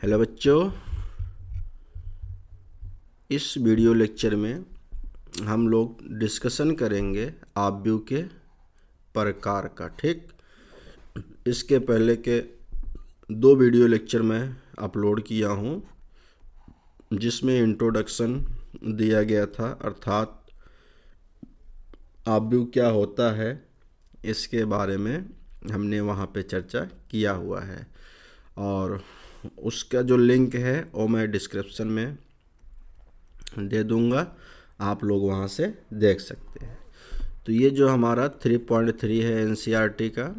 Hello बच्चों, इस video lecture में हम लोग डिस्कशन करेंगे आव्यूह के प्रकार का। ठीक, इसके पहले के 2 वीडियो लेक्चर मैं अपलोड किया हूँ जिसमें इंट्रोडक्शन दिया गया था, अर्थात आव्यूह क्या होता है इसके बारे में हमने वहाँ पे चर्चा किया हुआ है, और उसका जो लिंक है वो मैं डिस्क्रिप्शन में दे दूंगा, आप लोग वहाँ से देख सकते हैं। तो ये जो हमारा 3.3 है एनसीईआरटी का,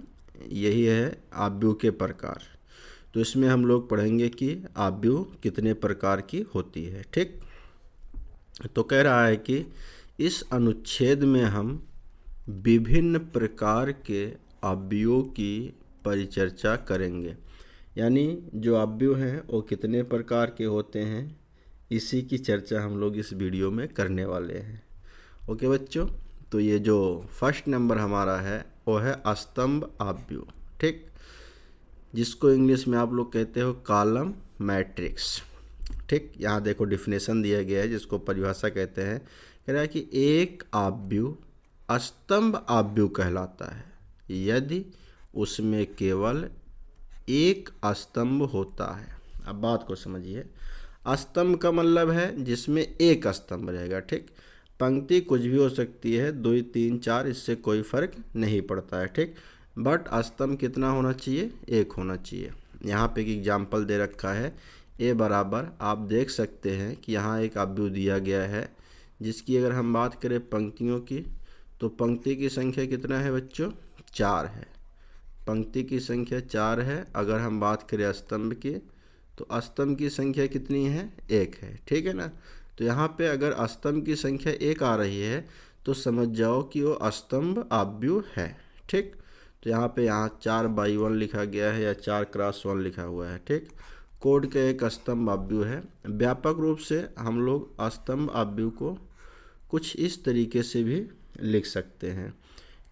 यही है आव्यूह के प्रकार। तो इसमें हम लोग पढ़ेंगे कि आव्यूह कितने प्रकार की होती है। ठीक, तो कह रहा है कि इस अनुच्छेद में हम विभिन्न प्रकार के आव्यूहों की परिचर्चा करेंगे। यानी जो आव्यूह हैं वो कितने प्रकार के होते हैं, इसी की चर्चा हम लोग इस वीडियो में करने वाले हैं। ओके बच्चों, तो ये जो फर्स्ट नंबर हमारा है वो है स्तंभ आव्यूह। ठीक, जिसको इंग्लिश में आप लोग कहते हो कॉलम मैट्रिक्स। ठीक, यहाँ देखो डिफिनेशन दिया गया है जिसको परिभाषा कहते हैं। कह रहा है कि एक आव्यूह स्तंभ आव्यूह कहलाता है यदि उसमें केवल एक स्तंभ होता है। अब बात को समझिए, स्तंभ का मतलब है जिसमें एक स्तंभ रहेगा। ठीक, पंक्ति कुछ भी हो सकती है, 2, 3, 4, इससे कोई फर्क नहीं पड़ता है। ठीक, बट स्तंभ कितना होना चाहिए? एक होना चाहिए। यहाँ पे एक एग्जाम्पल दे रखा है, ए बराबर, आप देख सकते हैं कि यहाँ एक आव्यूह दिया गया है जिसकी अगर हम बात करें पंक्तियों की, तो पंक्ति की संख्या कितना है बच्चों? 4 है। पंक्ति की संख्या 4 है। अगर हम बात करें स्तंभ की, तो स्तंभ की संख्या कितनी है? 1 है। ठीक है ना। तो यहाँ पे अगर स्तंभ की संख्या 1 आ रही है तो समझ जाओ कि वो स्तंभ आव्यूह है। ठीक, तो यहाँ पे 4/1 लिखा गया है या 4x1 लिखा हुआ है। ठीक, कोड का एक स्तंभ आव्यूह है। व्यापक रूप से हम लोग स्तंभ आव्यूह को कुछ इस तरीके से भी लिख सकते हैं,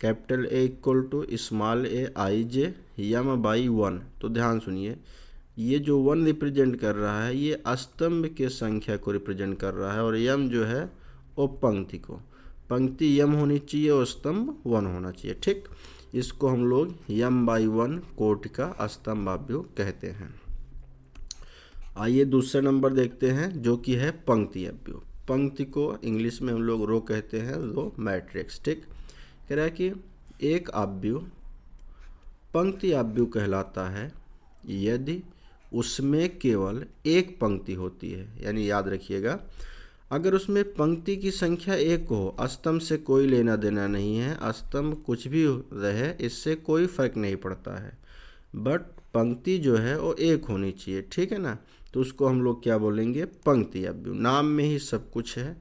capital A = small a ij m/1। तो ध्यान सुनिए, ये जो 1 रिप्रेजेंट कर रहा है ये स्तंभ के संख्या को रिप्रेजेंट कर रहा है, और यम जो है वो पंक्ति को, पंक्ति यम होनी चाहिए और स्तंभ 1 होना चाहिए। ठीक, इसको हम लोग m/1 कोट का स्तंभ आव्यूह कहते हैं। आइए दूसरा नंबर देखते हैं जो कि है पंक्ति आव्यूह। पंक्ति को इंग्लिश में हम लोग रो कहते हैं, रो मैट्रिक्स। ठीक, कह रहा है कि एक आव्यूह पंक्ति आव्यूह कहलाता है यदि उसमें केवल एक पंक्ति होती है। यानी याद रखिएगा, अगर उसमें पंक्ति की संख्या 1 हो, स्तंभ से कोई लेना देना नहीं है, स्तंभ कुछ भी रहे इससे कोई फर्क नहीं पड़ता है, बट पंक्ति जो है वो 1 होनी चाहिए। ठीक है ना। तो उसको हम लोग क्या बोलेंगे? पंक्ति आव्यूह। नाम में ही सब कुछ है।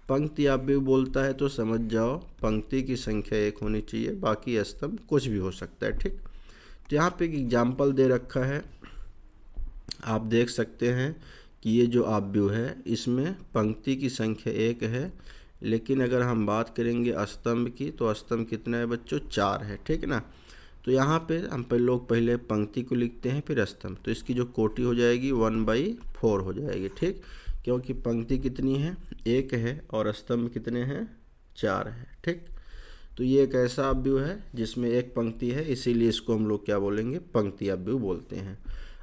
पंक्ति आव्यूह बोलता है तो समझ जाओ पंक्ति की संख्या 1 होनी चाहिए, बाकी स्तंभ कुछ भी हो सकता है। ठीक, तो यहाँ पे एक एग्जाम्पल दे रखा है, आप देख सकते हैं कि ये जो आव्यूह है इसमें पंक्ति की संख्या 1 है, लेकिन अगर हम बात करेंगे स्तंभ की तो स्तंभ कितना है बच्चों? 4 है। ठीक है ना। तो यहाँ पे हम लोग पहले पंक्ति को लिखते हैं फिर स्तंभ, तो इसकी जो कोटि हो जाएगी 1/4 हो जाएगी। ठीक, क्योंकि पंक्ति कितनी है? 1 है और स्तंभ कितने हैं? 4 है। ठीक, तो ये एक ऐसा आव्यूह है जिसमें एक पंक्ति है, इसीलिए इसको हम लोग क्या बोलेंगे? पंक्ति आव्यूह बोलते हैं।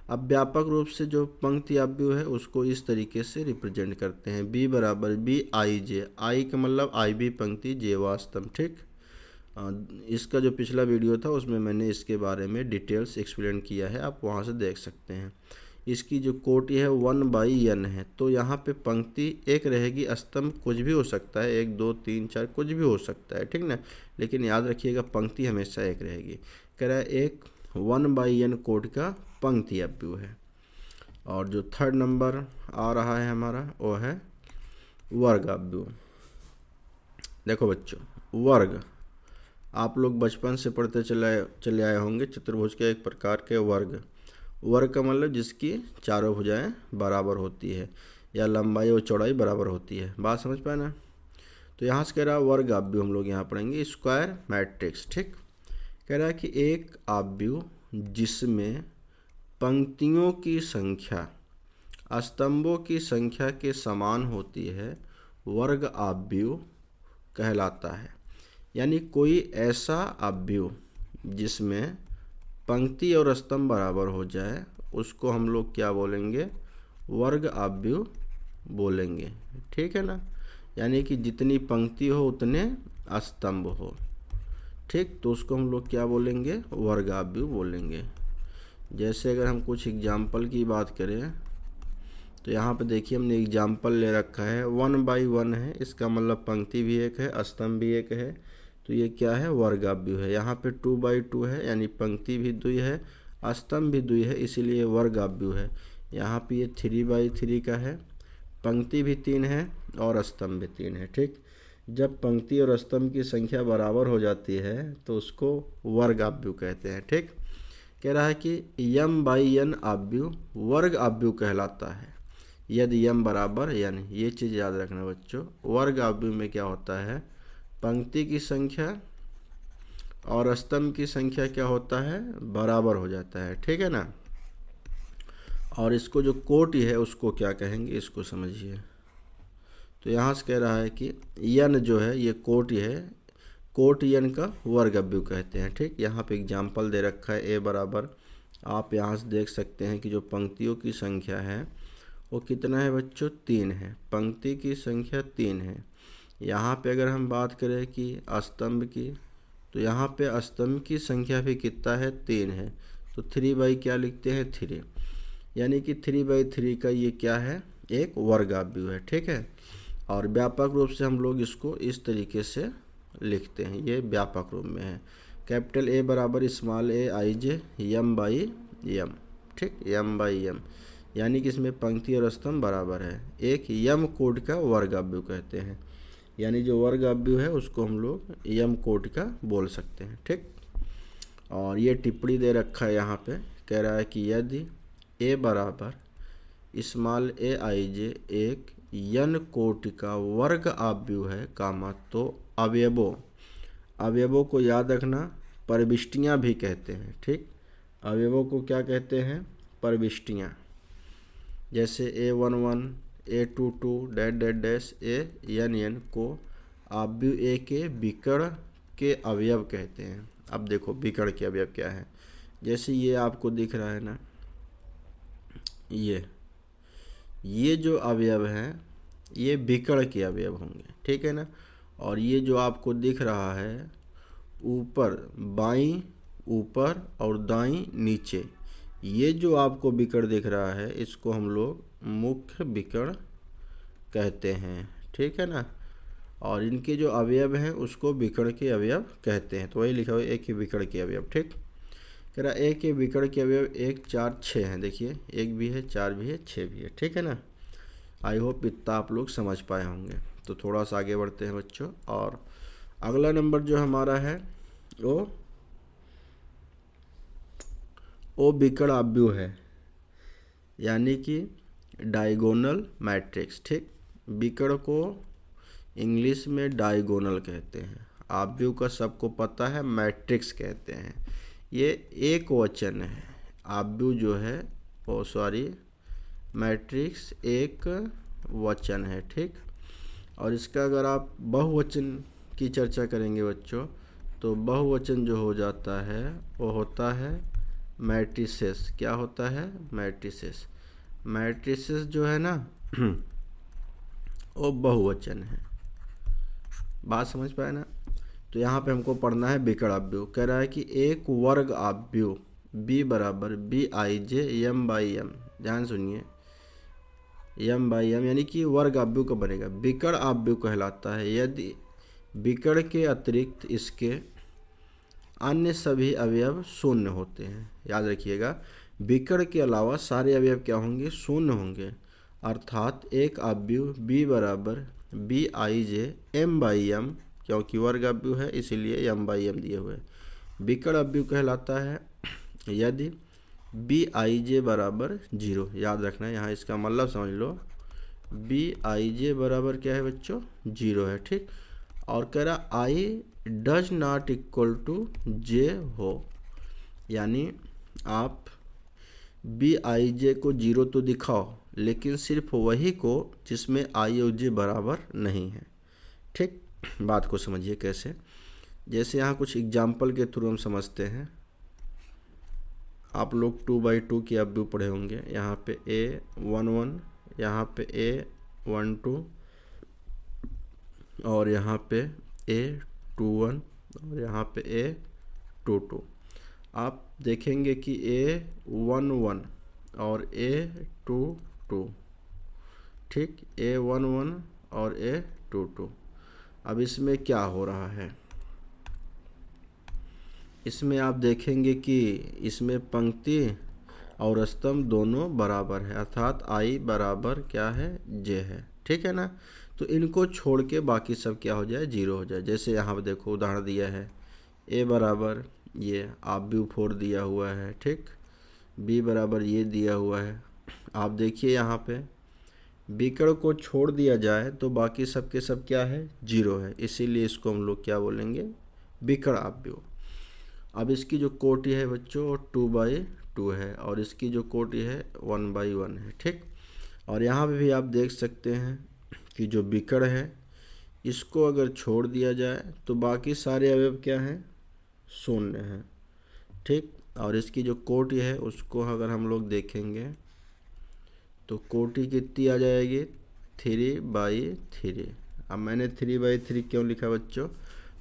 अब व्यापक रूप से जो पंक्ति आव्यूह है उसको इस तरीके से रिप्रेजेंट करते हैं, B = B I J। I का मतलब IB पंक्ति, J स्तंभ। ठीक, इसका जो पिछला वीडियो था उसमें मैंने इसके बारे में डिटेल्स एक्सप्लेन किया है, आप वहाँ से देख सकते हैं। इसकी जो कोटि है 1/n है। तो यहाँ पे पंक्ति 1 रहेगी, स्तंभ कुछ भी हो सकता है, 1, 2, 3, 4 कुछ भी हो सकता है। ठीक ना, लेकिन याद रखिएगा पंक्ति हमेशा 1 रहेगी। कह रहा है एक 1/n कोड का पंक्ति आव्यूह है। और जो थर्ड नंबर आ रहा है हमारा वो है वर्ग आव्यूह। देखो बच्चों, वर्ग आप लोग बचपन से पढ़ते चले आए होंगे, चतुर्भुज के एक प्रकार के वर्ग। वर्ग का मतलब जिसकी चारों भुजाएं बराबर होती है या लंबाई और चौड़ाई बराबर होती है। बात समझ पाए ना। तो यहाँ से कह रहा है वर्ग आव्यूह हम लोग यहाँ पढ़ेंगे स्क्वायर मैट्रिक्स। ठीक, कह रहा है कि एक आव्यूह जिसमें पंक्तियों की संख्या स्तंभों की संख्या के समान होती है वर्ग आव्यूह कहलाता है। यानी कोई ऐसा आव्यूह जिसमें पंक्ति और स्तंभ बराबर हो जाए उसको हम लोग क्या बोलेंगे, वर्ग आव्यूह बोलेंगे। ठीक है ना, यानी कि जितनी पंक्ति हो उतने स्तंभ हो। ठीक, तो उसको हम लोग क्या बोलेंगे, वर्ग आव्यूह बोलेंगे। जैसे अगर हम कुछ एग्जाम्पल की बात करें तो यहाँ पे देखिए हमने एग्जाम्पल ले रखा है 1 बाई 1 है, इसका मतलब पंक्ति भी एक है स्तंभ भी एक है, तो ये क्या है, वर्ग आव्यूह है। यहाँ पे 2 बाई 2 है, यानी पंक्ति भी 2 है स्तंभ भी 2 है, इसीलिए वर्ग आव्यूह है। यहाँ पे ये 3 बाई 3 का है, पंक्ति भी 3 है और स्तंभ भी 3 है। ठीक, जब पंक्ति और स्तंभ की संख्या बराबर हो जाती है तो उसको वर्ग आव्यूह कहते हैं। ठीक, कह रहा है कि यम बाई यन आव्यूह वर्ग आव्यूह कहलाता है यदि यम बराबर यन। ये चीज़ याद रखना बच्चों, वर्ग आव्यूह में क्या होता है, पंक्ति की संख्या और स्तंभ की संख्या क्या होता है, बराबर हो जाता है। ठीक है ना, और इसको जो कोटि है उसको क्या कहेंगे, इसको समझिए। तो यहाँ से कह रहा है कि यन जो है ये कोटि है, कोटि यन का वर्ग आव्यूह कहते हैं। ठीक, यहाँ पे एग्जाम्पल दे रखा है ए बराबर, आप यहाँ से देख सकते हैं कि जो पंक्तियों की संख्या है वो कितना है बच्चों, 3 है। पंक्ति की संख्या 3 है। यहाँ पे अगर हम बात करें कि स्तंभ की, तो यहाँ पे स्तंभ की संख्या भी कितना है, 3 है। तो 3 बाई क्या लिखते हैं, 3, यानी कि 3 बाई 3 का ये क्या है, एक वर्ग आव्यूह है। ठीक है, और व्यापक रूप से हम लोग इसको इस तरीके से लिखते हैं, ये व्यापक रूप में है। कैपिटल ए बराबर small A I J Yama by यम। ठीक, यम बाई यम, यानी कि इसमें पंक्ति और स्तंभ बराबर है। एक यम कोड का वर्ग आव्यूह कहते हैं, यानी जो वर्ग आव्यूह है उसको हम लोग यम कोड का बोल सकते हैं। ठीक, और ये टिप्पणी दे रखा है यहाँ पे, कह रहा है कि यदि ए बराबर स्मॉल ए आई जे एक यन कोटि का वर्ग आव्यूह है कामा, तो अवयवों को याद रखना प्रविष्टियाँ भी कहते हैं। ठीक, अवयवों को क्या कहते हैं, प्रविष्टियाँ। जैसे A11 A22 dash dash dash ANN को आव्यूह ए के विकर्ण के अवयव कहते हैं। अब देखो विकर्ण के अवयव क्या है, जैसे ये आपको दिख रहा है ना, ये जो अवयव हैं ये विकर्ण के अवयव होंगे। ठीक है ना, और ये जो आपको दिख रहा है ऊपर बाईं ऊपर और दाईं नीचे, ये जो आपको विकर्ण दिख रहा है इसको हम लोग मुख्य विकर्ण कहते हैं। ठीक है ना, और इनके जो अवयव हैं उसको विकर्ण के अवयव कहते हैं। तो वही लिखा हुआ है एक ही विकर्ण के अवयव। ठीक, कह रहा एक के विकर्ण के अवयव 1 4 6 हैं। देखिए 1 भी है, 4 भी है, 6 भी है। ठीक है ना, आई होप इतना आप लोग समझ पाए होंगे। तो थोड़ा सा आगे बढ़ते हैं बच्चों, और अगला नंबर जो हमारा है वो विकर्ण आव्यूह है, यानी कि डायगोनल मैट्रिक्स। ठीक, विकर्ण को इंग्लिश में डायगोनल कहते हैं, आव्यूह का सबको पता है मैट्रिक्स कहते हैं। ये एक वचन है, आव्यूह जो है मैट्रिक्स एक वचन है। ठीक, और इसका अगर आप बहुवचन की चर्चा करेंगे बच्चों, तो बहुवचन जो हो जाता है वो होता है मैट्रिसेस। क्या होता है, मैट्रिसेस। मैट्रिसेस जो है ना वो बहुवचन है। बात समझ पाए ना। तो यहाँ पे हमको पढ़ना है विकर्ण आव्यूह। कह रहा है कि एक वर्ग आव्यूह बी बराबर B I J Yama by यम, ध्यान सुनिए, यम बाई यम यानी कि वर्ग आव्यूह का बनेगा, विकर्ण आव्यूह कहलाता है यदि विकर्ण के अतिरिक्त इसके अन्य सभी अवयव शून्य होते हैं। याद रखिएगा, विकर्ण के अलावा सारे अवयव क्या होंगे, शून्य होंगे। अर्थात एक आव्यूह बी बराबर B I J M by M, क्योंकि वर्ग आव्यूह है इसीलिए एम बाई एम दिए हुए, विकर्ण आव्यूह कहलाता है यदि बी आई जे बराबर 0। याद रखना है, यहाँ इसका मतलब समझ लो, बी आई जे बराबर क्या है बच्चों, 0 है। ठीक, और कह रहा I does not equal to J हो, यानी आप बी आई जे को 0 तो दिखाओ लेकिन सिर्फ वही को जिसमें आई और जे बराबर नहीं है। ठीक, बात को समझिए कैसे। जैसे यहाँ कुछ एग्जाम्पल के थ्रू हम समझते हैं। आप लोग 2/2 की अवयव पढ़े होंगे। यहाँ पे A11, यहाँ पे A12 और यहाँ पे A21 और यहाँ पे A22। आप देखेंगे कि A11 और A22, ठीक, A11 और A22। अब इसमें क्या हो रहा है, इसमें आप देखेंगे कि इसमें पंक्ति और स्तंभ दोनों बराबर है, अर्थात आई बराबर क्या है, जे है। ठीक है ना। तो इनको छोड़ के बाकी सब क्या हो जाए, जीरो हो जाए। जैसे यहाँ पे देखो उदाहरण दिया है, ए बराबर ये आप भी 4 दिया हुआ है, ठीक, बी बराबर ये दिया हुआ है। आप देखिए यहाँ पे विकर्ण को छोड़ दिया जाए तो बाकी सब के सब क्या है, जीरो है, इसीलिए इसको हम लोग क्या बोलेंगे, विकर्ण अवयव। अब इसकी जो कोटि है बच्चों 2/2 है और इसकी जो कोटि है 1/1 है। ठीक, और यहाँ पे भी आप देख सकते हैं कि जो विकर्ण है इसको अगर छोड़ दिया जाए तो बाकी सारे अवयव क्या हैं, शून्य हैं। ठीक, और इसकी जो कोटि है उसको अगर हम लोग देखेंगे तो कोटि कितनी आ जाएगी, 3/3। अब मैंने 3/3 क्यों लिखा बच्चों,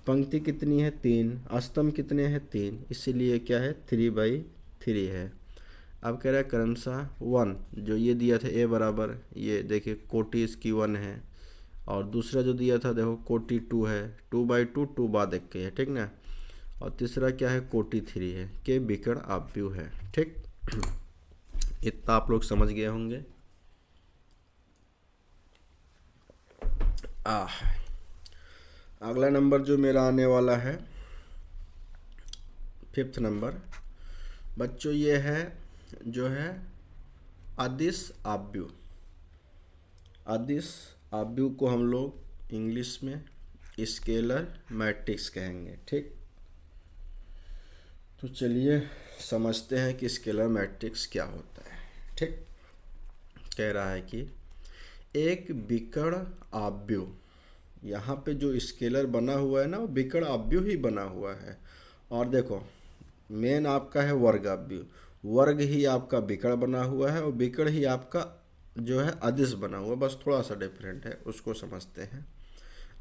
पंक्ति कितनी है, 3, स्तंभ कितने हैं, 3, इसीलिए क्या है 3/3 है। अब कह रहा है क्रमशः 1 जो ये दिया था ए बराबर, ये देखिए कोटि इसकी 1 है, और दूसरा जो दिया था देखो कोटि 2 है, 2/2 2 बाद एक के है, ठीक ना, और तीसरा क्या है कोटि 3 है, के विकर्ण अवयव है। ठीक, इतना आप लोग समझ गए होंगे। अगला नंबर जो मेरा आने वाला है 5th नंबर बच्चों, ये है जो है अदिश अवयव। अदिश अवयव को हम लोग इंग्लिश में स्केलर मैट्रिक्स कहेंगे। ठीक, तो चलिए समझते हैं कि स्केलर मैट्रिक्स क्या होता है। ठीक, कह रहा है कि एक विकर्ण अवयव, यहाँ पे जो स्केलर बना हुआ है ना वो विकर्ण अवयव ही बना हुआ है। और देखो मेन आपका है वर्ग अवयव, वर्ग ही आपका विकर्ण बना हुआ है और विकर्ण ही आपका जो है अदिश बना हुआ, बस थोड़ा सा डिफरेंट है, उसको समझते हैं।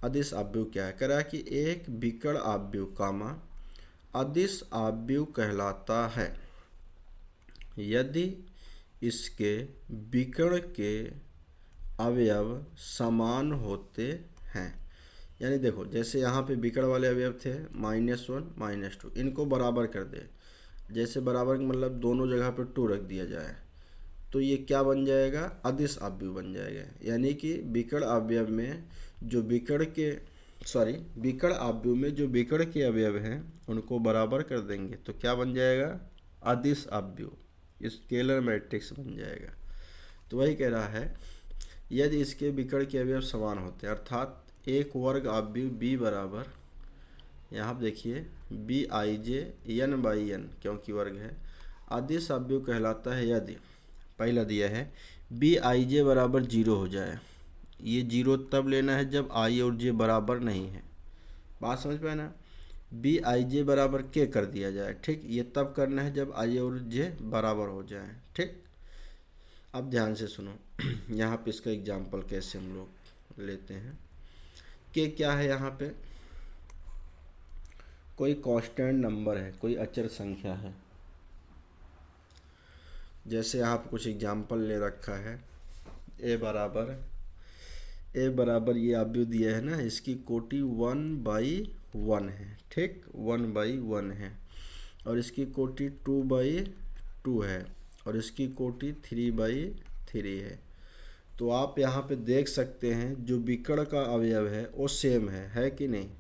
अदिश अवयव क्या है, कह रहा है कि एक विकर्ण अवयव कामा अदिश अवयव कहलाता है यदि इसके विकर्ण के अवयव समान होते हैं। यानी देखो जैसे यहाँ पे विकर्ण वाले अवयव थे -1 -2, इनको बराबर कर दे। जैसे बराबर का मतलब दोनों जगह पे 2 रख दिया जाए तो ये क्या बन जाएगा, अदिश अवयव बन जाएगा। यानी कि विकर्ण अवयव में जो विकर्ण अवयव में जो विकर्ण के अवयव हैं उनको बराबर कर देंगे तो क्या बन जाएगा, अदिश अवयव, स्केलर मैट्रिक्स बन जाएगा। तो वही कह रहा है यदि इसके विकर्ण के अवयव समान होते हैं, अर्थात एक वर्ग अवयव b बराबर, यहाँ पर देखिए bij n/n क्योंकि वर्ग है, अदिश अवयव कहलाता है यदि पहला दिया है bij बराबर 0 हो जाए। ये 0 तब लेना है जब i और j बराबर नहीं है, बात समझ पाए ना। bij बराबर के कर दिया जाए, ठीक, ये तब करना है जब i और j बराबर हो जाए। ठीक, अब ध्यान से सुनो यहाँ पे इसका एग्जाम्पल कैसे हम लोग लेते हैं। के क्या है, यहाँ पे कोई कांस्टेंट नंबर है, कोई अचर संख्या है। जैसे आप कुछ एग्जाम्पल ले रखा है, ए बराबर ये अवयव दिया है ना, इसकी कोटि 1/1 है, ठीक, 1/1 है, और इसकी कोटि 2/2 है और इसकी कोटि 3/3 है। तो आप यहाँ पे देख सकते हैं जो विकर्ण का अवयव है वो सेम है कि नहीं,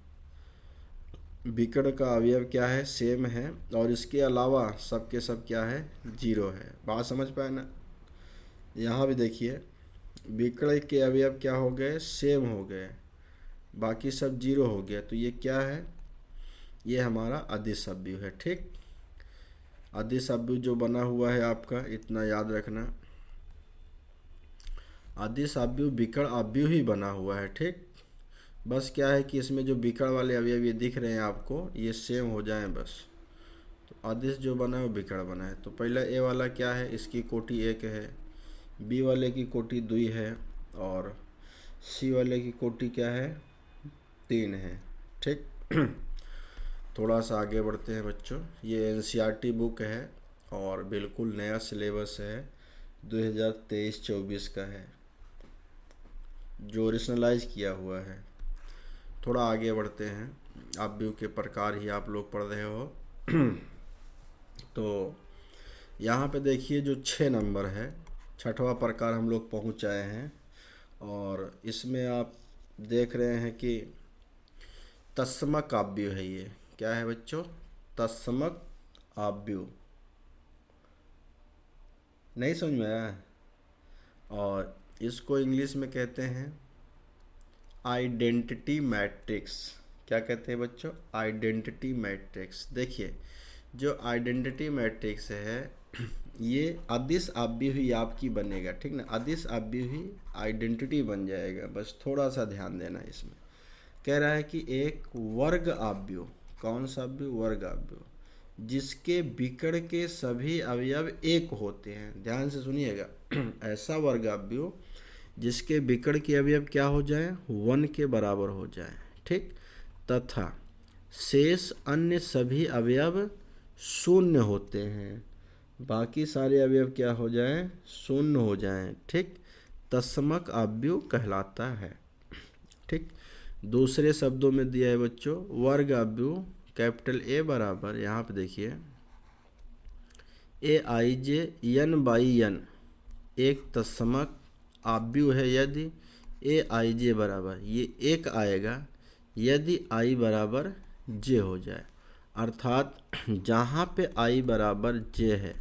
विकर्ण का अवयव क्या है, सेम है, और इसके अलावा सब के सब क्या है, 0 है। बात समझ पाए ना। यहाँ भी देखिए विकर्ण के अवयव क्या हो गए, सेम हो गए, बाकी सब 0 हो गया, तो ये क्या है, ये हमारा अदिश अवयव है। ठीक, अदिश अवयव जो बना हुआ है आपका, इतना याद रखना, अदिश अव्यू विकर्ण अव्यू ही बना हुआ है। ठीक, बस क्या है कि इसमें जो विकर्ण वाले अवयव ये दिख रहे हैं आपको, ये सेम हो जाएं बस। तो अदिश जो बना है वो विकर्ण बना है। तो पहला ए वाला क्या है, इसकी कोटि 1 है, बी वाले की कोटि 2 है, और सी वाले की कोटि क्या है, 3 है। ठीक थोड़ा सा आगे बढ़ते हैं बच्चों। ये एनसीईआरटी बुक है और बिल्कुल नया सिलेबस है, 2023-24 का है, जो ओरिजिनलाइज किया हुआ है। थोड़ा आगे बढ़ते हैं, अव्यव के प्रकार ही आप लोग पढ़ रहे हो। तो यहाँ पे देखिए जो 6 नंबर है, 6वां प्रकार हम लोग पहुँच आए हैं, और इसमें आप देख रहे हैं कि तत्समक अव्यव है। ये क्या है बच्चों, तत्समक अव्यव। नहीं समझ में आया? और इसको इंग्लिश में कहते हैं आइडेंटिटी मैट्रिक्स। क्या कहते हैं बच्चों, आइडेंटिटी मैट्रिक्स। देखिए जो आइडेंटिटी मैट्रिक्स है ये अदिश अव्यव ही आपकी बनेगा। ठीक ना, अदिश अव्यव ही आइडेंटिटी बन जाएगा। बस थोड़ा सा ध्यान देना इसमें। कह रहा है कि एक वर्ग अव्यव, कौन सा अव्यव, वर्ग अव्यव, जिसके विकर्ण के सभी अवयव एक होते हैं। ध्यान से सुनिएगा। ऐसा वर्ग अव्यव जिसके विकर्ण के अवयव क्या हो जाए, 1 के बराबर हो जाए। ठीक, तथा शेष अन्य सभी अवयव शून्य होते हैं। बाकी सारे अवयव क्या हो जाएं, शून्य हो जाएं। ठीक, तत्समक अव्यव कहलाता है। ठीक, दूसरे शब्दों में दिया है बच्चों, वर्ग अव्यव कैपिटल ए बराबर, यहाँ पे देखिए AIJ(n/n) एक तत्समक अव्यव है यदि AIJ बराबर, ये 1 आएगा यदि I बराबर J हो जाए। अर्थात जहाँ पे I बराबर J है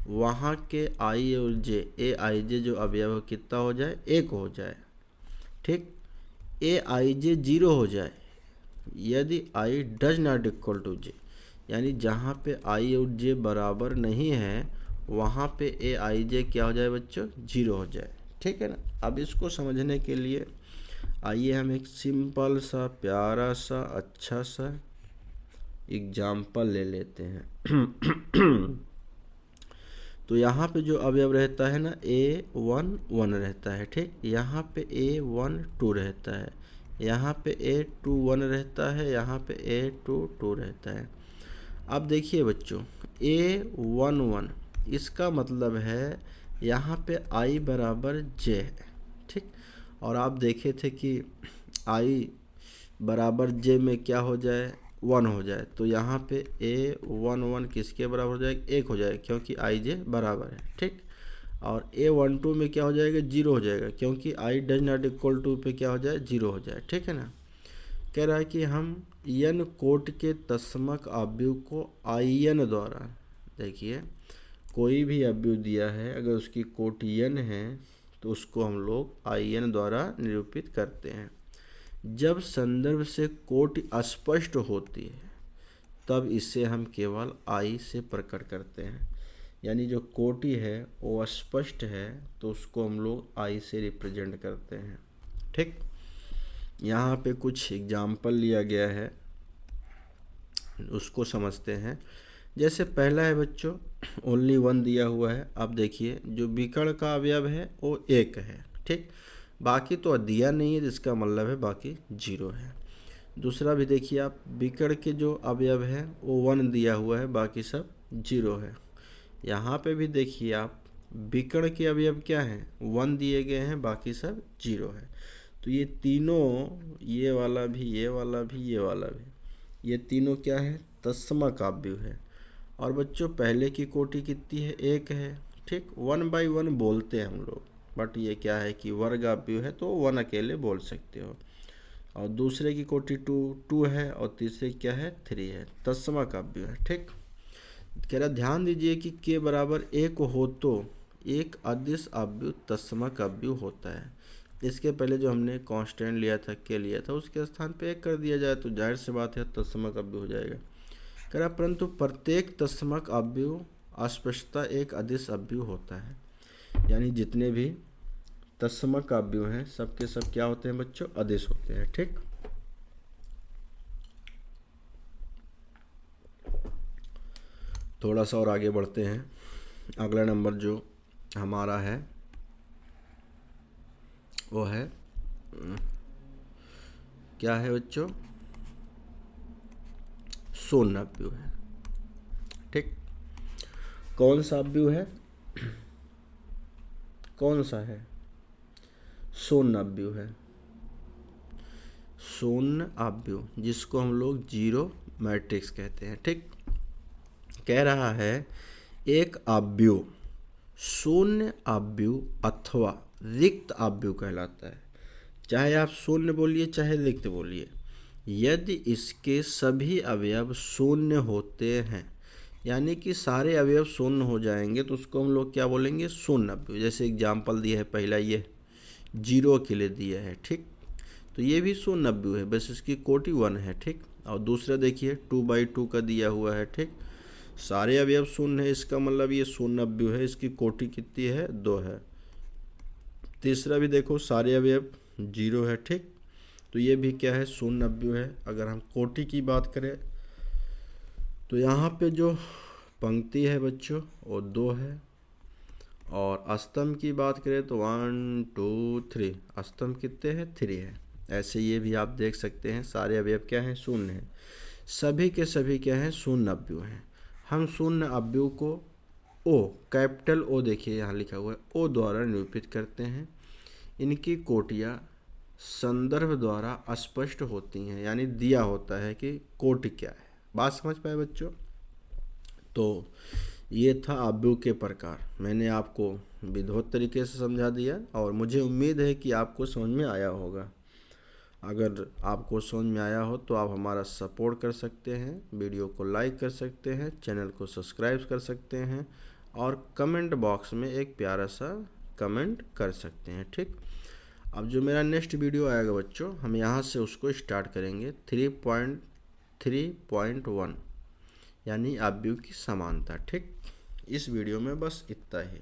वहाँ के I और J, AIJ जो अवयव कितना हो जाए, 1 हो जाए। ठीक, AIJ 0 हो जाए यदि I does not equal to J, यानी जहाँ पे I और J बराबर नहीं है वहाँ पे AIJ क्या हो जाए बच्चों, 0 हो जाए। ठीक है ना। अब इसको समझने के लिए आइए हम एक सिंपल सा प्यारा सा अच्छा सा एग्जाम्पल ले लेते हैं। तो यहाँ पे जो अवयव रहता है ना, A11 रहता है। ठीक, यहाँ पे A12 रहता है, यहाँ पे A21 रहता है, यहाँ पे A22 रहता है। अब देखिए बच्चों, A11 इसका मतलब है यहाँ पे I बराबर J है। ठीक, और आप देखे थे कि I बराबर J में क्या हो जाए, 1 हो जाए। तो यहाँ पे A11 किसके बराबर हो जाएगा, 1 हो जाएगा क्योंकि IJ बराबर है। ठीक, और A12 में क्या हो जाएगा, 0 हो जाएगा क्योंकि I does not equal to पे क्या हो जाए, 0 हो जाए। ठीक है ना। कह रहा है कि हम n कोट के तत्समक अव्यव को IN द्वारा, देखिए कोई भी अव्यव दिया है अगर उसकी कोटि n है तो उसको हम लोग IN द्वारा निरूपित करते हैं। जब संदर्भ से कोटि अस्पष्ट होती है तब इसे हम केवल I से प्रकट करते हैं। यानी जो कोटि है वो अस्पष्ट है तो उसको हम लोग I से रिप्रेजेंट करते हैं। ठीक, यहाँ पे कुछ एग्जाम्पल लिया गया है, उसको समझते हैं। जैसे पहला है बच्चों, ओनली 1 दिया हुआ है। अब देखिए जो विकर्ण का अवयव है वो 1 है। ठीक, बाकी तो दिया नहीं है जिसका मतलब है बाकी 0 है। दूसरा भी देखिए आप, विकर्ण के जो अवयव है वो 1 दिया हुआ है, बाकी सब 0 है। यहाँ पे भी देखिए आप, विकर्ण के अवयव क्या हैं, 1 दिए गए हैं, बाकी सब 0 है। तो ये तीनों, ये वाला भी, ये वाला भी, ये वाला भी, ये तीनों क्या है, तत्समक अव्यव है। और बच्चों पहले की कोटि कितनी है, 1 है। ठीक, 1 बाई 1 बोलते हैं हम लोग, बट ये क्या है कि वर्ग अव्यव है तो 1 अकेले बोल सकते हो। और दूसरे की कोटि 2 है और तीसरे क्या है, 3 है, तत्समक अव्यव है। ठीक, कह रहा ध्यान दीजिए कि के बराबर 1 हो तो एक अदिश अव्यव तत्समक अव्यव होता है। इसके पहले जो हमने कांस्टेंट लिया था, के लिया था, उसके स्थान पे 1 कर दिया जाए तो जाहिर सी बात है तत्समक अव्यव हो जाएगा। कह रहा परंतु प्रत्येक तत्समक अव्यव अस्पष्टता एक अदिश अव्यव होता है। यानी जितने भी तत्समक अव्यय हैं सबके सब क्या होते हैं बच्चों, अदिश होते हैं। ठीक, थोड़ा सा और आगे बढ़ते हैं। अगला नंबर जो हमारा है वो है क्या है बच्चों, शून्य अव्यय है। ठीक, कौन सा अव्यय है, कौन सा है, शून्य अव्यय है। शून्य अव्यय जिसको हम लोग जीरो मैट्रिक्स कहते हैं। ठीक, कह रहा है एक अव्यय शून्य अव्यय अथवा रिक्त अव्यय कहलाता है। चाहे आप शून्य बोलिए चाहे रिक्त बोलिए, यदि इसके सभी अवयव शून्य होते हैं, यानी कि सारे अवयव शून्य हो जाएंगे, तो उसको हम लोग क्या बोलेंगे, शून्य अव्यय। जैसे एग्जाम्पल दिया है पहला, ये जीरो के लिए दिया है। ठीक, तो ये भी शून्य अव्यय है, बस इसकी कोटि 1 है। ठीक, और दूसरा देखिए 2/2 का दिया हुआ है। ठीक, सारे अवयव शून्य है, इसका मतलब ये शून्य अव्यय है, इसकी कोटि कितनी है, 2 है। तीसरा भी देखो सारे अवयव 0 है। ठीक, तो ये भी क्या है, शून्य अव्यय है। अगर हम कोटि की बात करें तो यहाँ पे जो पंक्ति है बच्चों वो 2 है, और अस्तंभ की बात करें तो 1 2 3, अस्तंभ कितने हैं, 3 है। ऐसे ये भी आप देख सकते हैं सारे अवयव क्या हैं, शून्य हैं। सभी के सभी क्या हैं, शून्य अव्यय हैं। हम शून्य अव्यय को ओ, कैपिटल ओ देखिए यहाँ लिखा हुआ है, ओ द्वारा निरूपित करते हैं। इनकी कोटियाँ संदर्भ द्वारा स्पष्ट होती हैं, यानी दिया होता है कि कोटि क्या है। बात समझ पाए बच्चों? तो ये था अव्यय के प्रकार, मैंने आपको विधिवत तरीके से समझा दिया, और मुझे उम्मीद है कि आपको समझ में आया होगा। अगर आपको समझ में आया हो तो आप हमारा सपोर्ट कर सकते हैं, वीडियो को लाइक कर सकते हैं, चैनल को सब्सक्राइब कर सकते हैं, और कमेंट बॉक्स में एक प्यारा सा कमेंट कर सकते हैं। ठीक, अब जो मेरा नेक्स्ट वीडियो आएगा बच्चों, हम यहाँ से उसको स्टार्ट करेंगे 3.3.1, यानी अव्यय की समानता। ठीक, इस वीडियो में बस इतना ही।